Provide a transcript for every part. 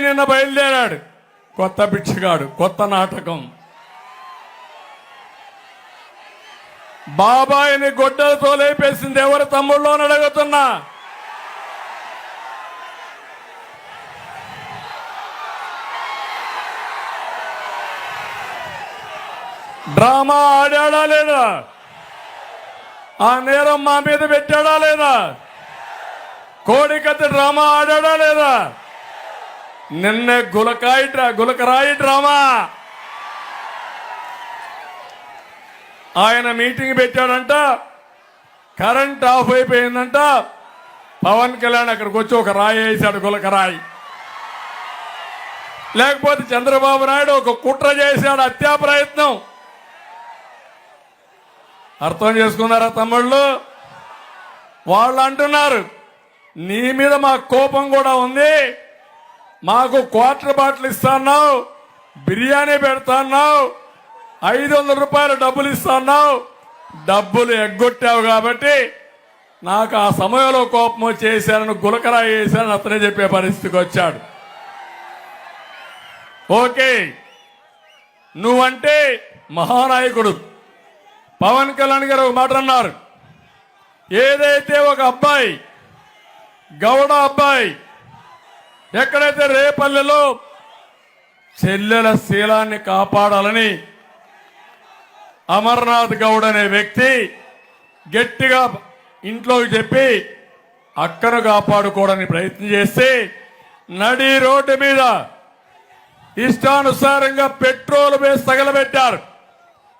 నిన్న బయలుదేరాడు కొత్త పిచ్చిగాడు, కొత్త నాటకం. బాబాయిని గొడ్డలతో లేపేసింది ఎవరు తమ్ముళ్ళు అని అడుగుతున్నా. డ్రామా ఆడాడా లేదా? ఆ నేరం మా మీద పెట్టాడా లేదా? కోడికత్తి డ్రామా ఆడాడా లేదా? నిన్నే గులకరాయి డ్రామా. ఆయన మీటింగ్ పెట్టాడంట, కరెంట్ ఆఫ్ అయిపోయిందంట. పవన్ కళ్యాణ్ అక్కడికి వచ్చి ఒక రాయి వేశాడు, గులకరాయి. లేకపోతే చంద్రబాబు నాయుడు ఒక కుట్ర చేశాడు, హత్యా ప్రయత్నం. అర్థం చేసుకున్నారా తమ్ముళ్ళు? వాళ్ళు అంటున్నారు నీ మీద మాకు కోపం కూడా ఉంది, మాకు క్వార్టర్ బాటిల్ ఇస్తాన్నావు, బిర్యానీ పెడతాన్నావు, 500 రూపాయలు డబ్బులు ఇస్తాన్నావు, డబ్బులు ఎగ్గొట్టావు కాబట్టి నాకు ఆ సమయంలో కోపం వచ్చేసారని గులకరాయి వేశారని అతనే చెప్పే పరిస్థితికి వచ్చాడు. ఓకే, నువ్వంటే మహానాయకుడు. పవన్ కళ్యాణ్ గారు ఒక మాట అన్నారు, ఏదైతే ఒక అబ్బాయి గౌడ అబ్బాయి ఎక్కడైతే రేపల్లెలో చెల్లెల శీలాన్ని కాపాడాలని అమర్నాథ్ గౌడ్ అనే వ్యక్తి గట్టిగా ఇంట్లోకి చెప్పి అక్కను కాపాడుకోవడానికి ప్రయత్నం చేస్తే నడి రోడ్డు మీద ఇష్టానుసారంగా పెట్రోల్ వేసి తగలబెట్టారు.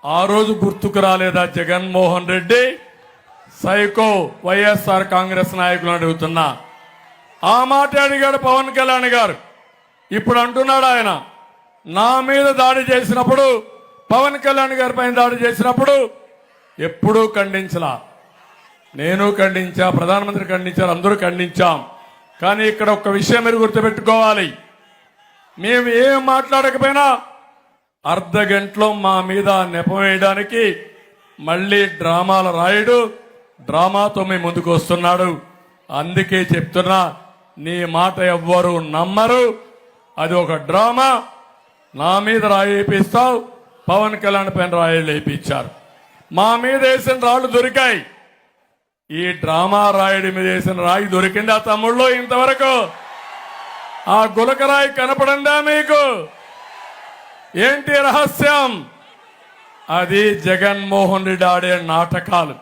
ఆ రోజు గుర్తుకు రాలేదా జగన్మోహన్ రెడ్డి? సైకో వైఎస్ఆర్ కాంగ్రెస్ నాయకులు అడుగుతున్నా. ఆ మాట అడిగాడు పవన్ కళ్యాణ్ గారు. ఇప్పుడు అంటున్నాడు ఆయన, నా మీద దాడి చేసినప్పుడు, పవన్ కళ్యాణ్ గారి పైన దాడి చేసినప్పుడు ఎప్పుడూ ఖండించలా. నేను ఖండించా, ప్రధానమంత్రి ఖండించారు, అందరూ ఖండించాం. కానీ ఇక్కడ ఒక్క విషయం మీరు గుర్తుపెట్టుకోవాలి, మేము ఏం మాట్లాడకపోయినా అర్ధ గంటలో మా మీద నెపం వేయడానికి మళ్ళీ డ్రామాల రాయుడు డ్రామాతో మీ ముందుకు వస్తున్నాడు. అందుకే చెప్తున్నా, నీ మాట ఎవ్వరూ నమ్మరు, అది ఒక డ్రామా. నా మీద రాయి వేపిస్తావు, పవన్ కళ్యాణ్ పైన రాయిలు వేయించారు, మా మీద వేసిన రాళ్ళు దొరికాయి. ఈ డ్రామా రాయుడి మీద వేసిన రాయి దొరికిందా తమ్ముళ్ళు? ఇంతవరకు ఆ గులకరాయి కనపడిందా మీకు? ఏంటి రహస్యం? అది జగన్మోహన్ రెడ్డి ఆడే నాటకాలు.